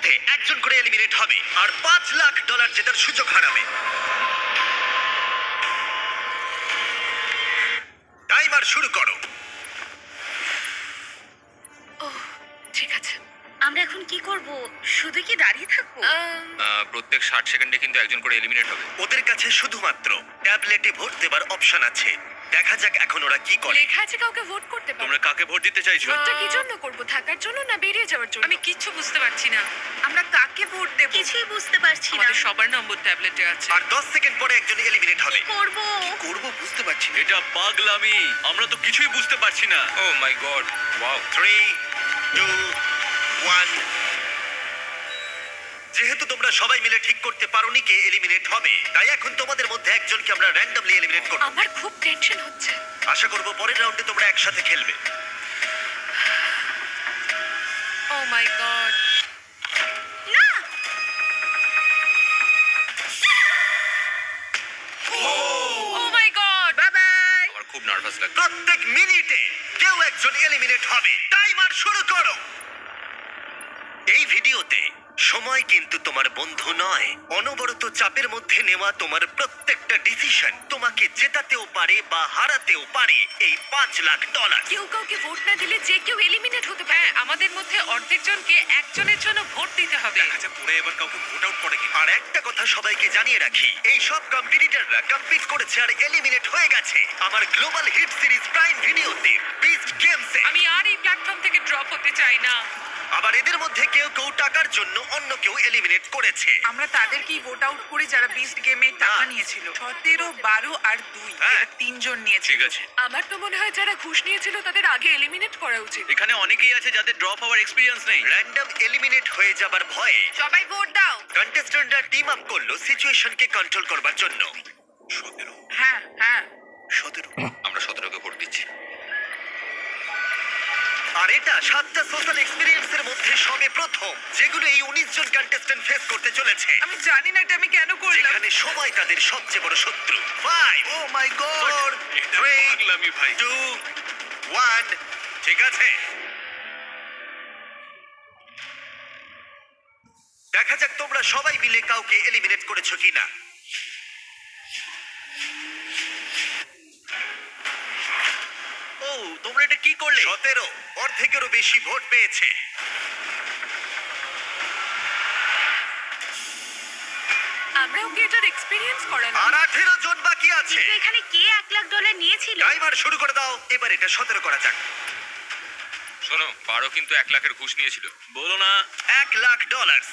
মধ্যে একজন করে এলিমিনেট হবে আর $5 লাখ জেতার সুযোগ হারাবে। টাইমার শুরু করো। ঠিক আছে, আমরা এখন কি করব? শুধু কি দাঁড়িয়ে থাকবো? প্রত্যেক 60 সেকেন্ডে কিন্তু একজন করে এলিমিনেট হবে। ওদের কাছে শুধুমাত্র ট্যাবলেটে ভোট দেবার অপশন আছে। দেখা যাক এখন ওরা কি করে। লেখা আছে কাউকে ভোট করতে পারো। তোমরা কাকে ভোট দিতে চাইছো? ভোটটা কি জন্য করব? থাকার জন্য না বেরিয়ে যাওয়ার জন্য? আমি কিচ্ছু বুঝতে পারছি না। আমরা কাকে ভোট দেব? কিছুই বুঝতে পারছি না। আমাদের সবার নম্বর ট্যাবলেটে আছে। আর 10 সেকেন্ড পরে একজন এলিমিনেট হবে। করব করব বুঝতে পারছি না। এটা পাগলামি, আমরা তো কিছুই বুঝতে পারছি না। ও মাই গড, ওয়াও। 3 2 1। যেহেতু তোমরা সবাই মিলে ঠিক করতে পারোনি কে এলিমিনেট হবে, তাই এখন তোমাদের মধ্যে একজনকে আমরা র্যান্ডমলি এলিমিনেট করব। আমার খুব টেনশন হচ্ছে। আশা করব পরের রাউন্ডে তোমরা একসাথে খেলবে। ও মাই গড, না! ও মাই গড, বাই বাই। আমার খুব নার্ভাস লাগছে। প্রত্যেক মিনিটে কেউ একজন এলিমিনেট হবে। টাইমার শুরু করো। এই ভিডিওতে সময় কিন্তু তোমার বন্ধু নয়। অনবরত চাপের মধ্যে নেওয়া তোমার প্রত্যেকটা ডিসিশন তোমাকে জেতাতেও পারে বা হারাতেও পারে এই $5 লাখ। কেউ কাউকে ভোট না দিলে যে কেউ এলিমিনেট হতে পারে। হ্যাঁ, আমাদের মধ্যে অর্ধেক জনকে একজনের জন্য ভোট দিতে হবে। আচ্ছা, পুরো এবার কাউকে ভোট আউট করে কি? আর একটা কথা সবাইকে জানিয়ে রাখি, এই সব কম্পিটিটররা কম্পিট করেছে আর এলিমিনেট হয়ে গেছে আমার গ্লোবাল হিট সিরিজ প্রাইম ভিডিওতে বিস্ট গেমসে। আমি আর এই প্ল্যাটফর্ম থেকে ড্রপ হতে চাই না। আবার এদের মধ্যে কেউ কেউ টাকার জন্য অন্য কেউ এলিমিনেট করেছে। আমরা তাদেরকেই ভোট আউট করে যারা বিস্ট গেমে টাকা নিয়েছিল। 17, 12 আর 2 হ্যাঁ। এরা তিনজন নিয়েছিল। ঠিক আছে, আমার তো মনে হয় যারা ঘুষ নিয়েছিল তাদের আগে এলিমিনেট করা উচিত। এখানে অনেকেই আছে যাদের ড্রপ হওয়ার এক্সপেরিয়েন্স নেই। র্যান্ডম এলিমিনেট হয়ে যাবার ভয়ে সবাই ভোট দাও। কন্টেস্ট্যান্টরা টিম আপ করলো সিচুয়েশনকে কন্ট্রোল করবার জন্য। 17। হ্যাঁ হ্যাঁ 17। আমরা 17কে ভোট দিচ্ছি। আর এটা 7টা সোশ্যাল এক্সপেরিয়েন্সের মধ্যে সবে প্রথম যেগুলো এই 19 জন কন্টেস্ট্যান্ট ফেস করতে চলেছে, আমি জানি না এটা আমি কেন করলাম। যেখানে সময় তাদের সবচেয়ে বড় শত্রু। 5 ও মাই গড 3 পাগলামি ভাই। 2 1। ঠিক আছে, দেখা যাক তোমরা সবাই মিলে কাউকে এলিমিনেট করেছো কিনা। ও তোমরা এটা কি করলে? 17 অর্ধেকেরও বেশি ভোট পেয়েছে। আমরাও কি এটার এক্সপেরিয়েন্স করানো? আর 18 জন বাকি আছে। এখানে কে $1 লাখ নিয়েছিল? টাইমার শুরু করে দাও। এবার এটা 17 করা যাক। শোনো, 12 কিন্তু 1 লাখের ঘুষ নিয়েছিল। বলো না। $1 লাখ।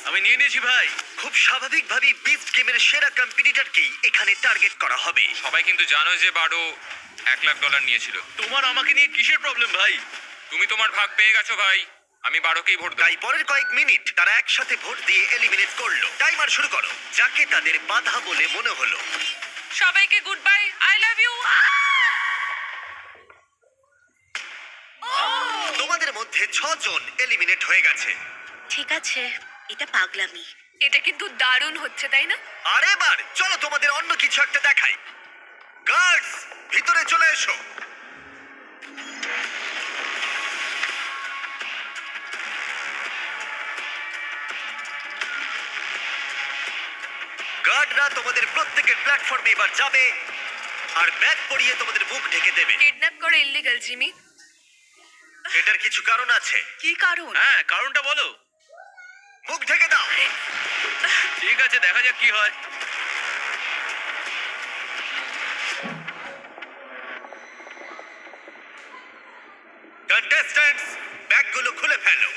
আমি নিয়ে নিয়েছি ভাই। খুব স্বাভাবিকভাবেই বিস্ট গেমের সেরা কম্পিটিটরকেই এখানে টার্গেট করা হবে। সবাই কিন্তু জানো যে 12 $1 লাখ নিয়েছিল। তোমার আমাকে নিয়ে কিসের প্রবলেম ভাই? তুমি তোমার ভাগ পেয়ে গেছো ভাই। আমি 12কেই ভোট দেব। তাই পরের কয়েক মিনিট তারা একসাথে ভোট দিয়ে এলিমিনেট করলো। টাইমার শুরু করো। যাকে তাদের বাধা বলে মনে হলো। সবাইকে good bye, I love you. তোমাদের মধ্যে 6 জন এলিমিনেট হয়ে গেছে। ঠিক আছে, এটা পাগলামি। এটা কিন্তু দারুণ হচ্ছে, তাই না? আর এবার চলো তোমাদের অন্য কিছু একটা দেখাই। গার্ডস ভিতরে চলে এসো। গার্ডরা তোমাদের প্রত্যেকের প্ল্যাটফর্মে এবার যাবে আর ব্যাগ পরিয়ে তোমাদের মুখ ঢেকে দেবে। কিডন্যাপ করা ইল্লিগাল, জিমি। এটার কিছু কারণ আছে। কি কারণ? হ্যাঁ, কারণটা বলো। মুখ ঢেকে দাও। ঠিক আছে, দেখা যাক কি হয়। কন্টেস্ট্যান্টস ব্যাগগুলো খুলে ফেলো।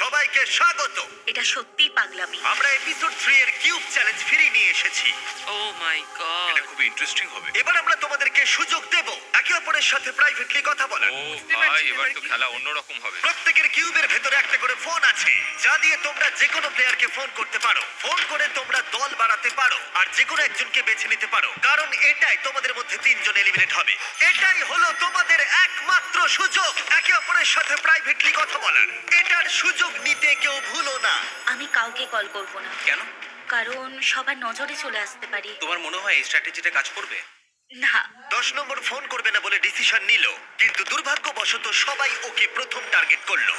সবাইকে স্বাগত। এটা সত্যিই পাগলামি। আমরা এপিসোড 3 এর কিউব চ্যালেঞ্জ ফিরিয়ে নিয়ে এসেছি। ও মাই গড, এটা খুব ইন্টারেস্টিং হবে। এবার আমরা তোমাদেরকে সুযোগ দেব একে অপরের সাথে প্রাইভেটলি কথা বলার। ও ভাই, এবার তো খেলা অন্যরকম হবে। প্রত্যেকের কিউবের ভেতরে একটা করে ফোন আছে, যা দিয়ে তোমরা যে কোনো প্লেয়ারকে ফোন করতে পারো। ফোন করে তোমরা দল বাড়াতে পারো আর যে কোনো একজনকে বেছে নিতে পারো, কারণ এটাই তোমাদের মধ্যে 3 জন এলিমিনেট হবে। এটাই হলো তোমাদের একমাত্র সুযোগ একে অপরের সাথে প্রাইভেটলি কথা বলার। এটার সুযোগ নিতে কেউ ভুলো না। আমি কাউকে কল করব না, কেন? কারণ সবার নজরে চলে আসতে পারি। তোমার মনে হয় এই স্ট্র্যাটেজিটা কাজ করবে? না 10 নম্বর ফোন করবে না বলে ডিসিশন নিল, কিন্তু দুর্ভাগ্যবশত সবাই ওকে প্রথম টার্গেট করলো।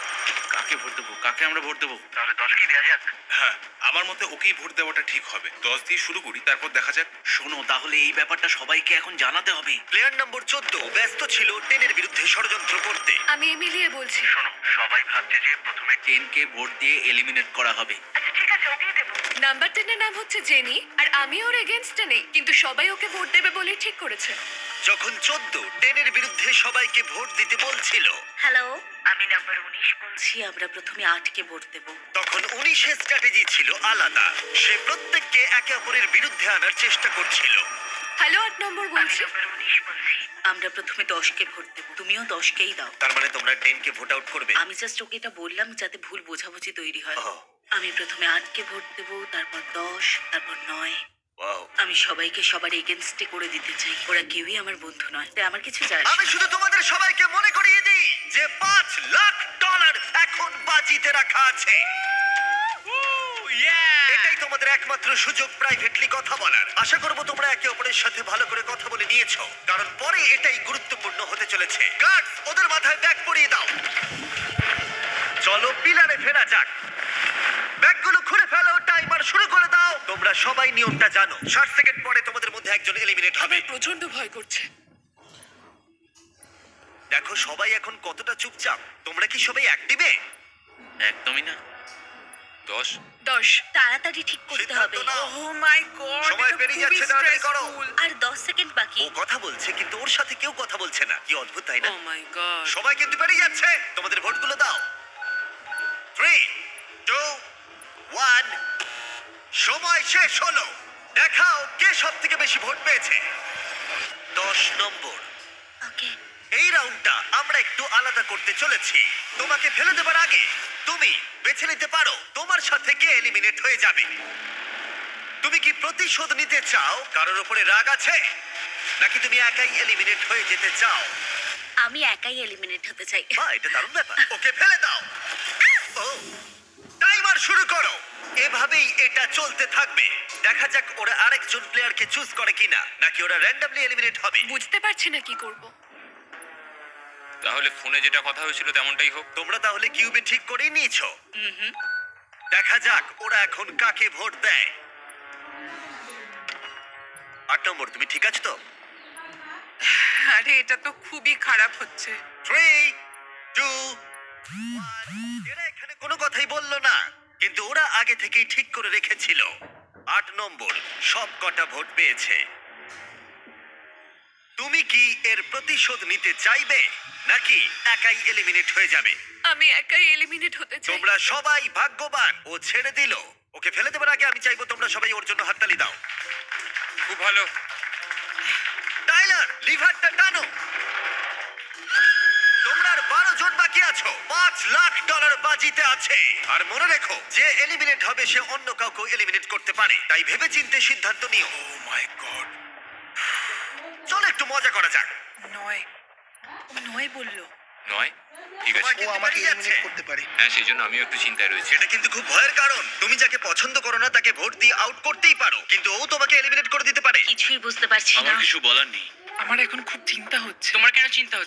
কাকে ভোট দেবো? কাকে আমরা ভোট দেবো? তাহলে 10 কি দেয়া যাক? হ্যাঁ, আমার মতে ওকেই ভোট দেওয়াটা ঠিক হবে। 10 দিয়ে শুরু করি, তারপর দেখা যাক। শোনো, তাহলে এই ব্যাপারটা সবাইকে এখন জানাতে হবে। প্লেয়ার নম্বর 14 ব্যস্ত ছিল 10 এর বিরুদ্ধে ষড়যন্ত্র করতে। আমি এমিলিয়ে বলছি। শোনো, সবাই ভাবছে যে প্রথমে 10কে ভোট দিয়ে এলিমিনেট করা হবে। নাম্বার 10 এর নাম হচ্ছে জেনি, আর আমি ওর এগেইনস্টে নেই, কিন্তু সবাই ওকে ভোট দেবে বলে ঠিক করেছে। যখন 14 10 এর বিরুদ্ধে সবাইকে ভোট দিতে বলছিল, হ্যালো, আমি নাম্বার 19 বলছি। আমরা প্রথমে 8কে ভোট দেব। তখন 19 এর স্ট্র্যাটেজি ছিল আলাদা। সে প্রত্যেককে একে অপরের বিরুদ্ধে আনার চেষ্টা করছিল। হ্যালো, 8 নম্বর বলছি। আমরা প্রথমে 10কে ভোট দেব। তুমিও 10কেই দাও। তার মানে তোমরা 10 কে ভোট আউট করবে? আমি জাস্ট ওকে এটা বললাম যাতে ভুল বোঝাবুঝি তৈরি হয়। ওহ। আমি প্রথমে 8কে ভোট দেব, তারপর 10, তারপর 9। ওয়াও। আমি সবাইকে সবার এগেনস্টে করে দিতে চাই। ওরা কেউই আমার বন্ধু নয়, তাই আমার কিছু যায় আসে আমি না। শুধু তোমাদের সবাইকে মনে করিয়ে দিই যে $5 লাখ এখন বাজিতে রাখা আছে। এটাই তোমাদের একমাত্র সুযোগ প্রাইভেটলি কথা বলার। আশা করব তোমরা একে অপরের সাথে ভালো করে কথা বলে নিয়েছো, কারণ পরে এটাই গুরুত্বপূর্ণ হতে চলেছে। গার্ডস, ওদের মাথায় ব্যাগ পরিয়ে দাও। চলো পিলারে ফেরা যাক। ব্যাগগুলো খুলে ফেলো, টাইমার শুরু করে দাও। তোমরা সবাই নিয়মটা জানো। 60 সেকেন্ড পরে তোমাদের মধ্যে একজন এলিমিনেট হবে। প্রচন্ড ভয় করছে। দেখো সবাই এখন কতটা চুপচাপ। তোমরা কি সবাই অ্যাক্টিভে? একদমই না। 10 10 তাড়াতাড়ি ঠিক করতে হবে। সিদ্ধান্ত নাও। ও মাই গড, সময় পেরিয়ে যাচ্ছে, তাড়াতাড়ি করো। আর 10 সেকেন্ড বাকি। ও কথা বলছে কিন্তু ওর সাথে কেউ কথা বলছে না। কি অদ্ভুত, তাই না? ও মাই গড। সময় কিন্তু পেরিয়ে যাচ্ছে। তোমাদের ভোটগুলো দাও। 3, 2, 1। সময় শেষ হলো। দেখাও কে সব থেকে বেশি ভোট পেয়েছে। 10 নম্বর। ওকে। এই রাউন্ডটা আমরা একটু আলাদা করতে চলেছি। তোমাকে ফেলে দেবার আগে তুমি বেছে নিতে পারো তোমার সাথে কে এলিমিনেট হয়ে যাবে। তুমি কি প্রতিশোধ নিতে চাও? কারোর উপরে রাগ আছে, নাকি তুমি একাই এলিমিনেট হয়ে যেতে চাও? আমি একাই এলিমিনেট হতে চাই। এটা দারুণ ব্যাপার। ওকে ফেলে দাও। ও, টাইমার শুরু করো। এভাবেই এটা চলতে থাকবে। দেখা যাক ওরা আরেকজন প্লেয়ারকে চুজ করে কিনা, নাকি ওরা র্যান্ডমলি এলিমিনেট হবে। বুঝতে পারছি না কি করব। তাহলে ফোনে যেটা কথা হয়েছিল তেমনটাই হোক। তোমরা তাহলে কিউবে ঠিক করেই নিয়েছো। দেখা যাক ওরা এখন কাকে ভোট দেয়। 8 নম্বর, তুমি ঠিক আছো তো? আরে এটা তো খুবই খারাপ হচ্ছে। 3, 2, 1। এরা এখানে কোনো কথাই বললো না, কিন্তু ওরা আগে থেকেই ঠিক করে রেখেছিল। 8 নম্বর সব কটা ভোট পেয়েছে। তুমি কি এর প্রতিশোধ নিতে চাইবে, নাকি একাই এলিমিনেট হয়ে যাবে? আমি একাই এলিমিনেট হতে চাই। তোমরা সবাই ভাগ্যবান। ও ছেড়ে দিল। ওকে ফেলে দেবার আগে আমি চাইবো তোমরা সবাই ওর জন্য হাততালি দাও। খুব ভালো। টাইলার, লিভারটা টানো। তোমরা আর 12 জন বাকি আছো। $5 লাখ বাজিতে আছে। আর মনে রেখো, যে এলিমিনেট হবে সে অন্য কাউকে এলিমিনেট করতে পারে, তাই ভেবেচিন্তে সিদ্ধান্ত নিও। ও মাই গড। চলো একটু মজা করা যাক। 9 বললো। 9 ঠিক আছে। সময় কিন্তু পেরিয়ে যাচ্ছে। হ্যাঁ, সেই জন্য আমিও একটু চিন্তায় রয়েছি। এটা কিন্তু খুব ভয়ের কারণ। তুমি যাকে পছন্দ করো না তাকে ভোট দিয়ে আউট করতেই পারো, কিন্তু ও তোমাকে এলিমিনেট করে দিতে পারে। কিছুই বুঝতে পারছি না। আমার কিছু বলার নেই। আমার এখন খুব চিন্তা হচ্ছে। তোমার কেন চিন্তা হচ্ছে?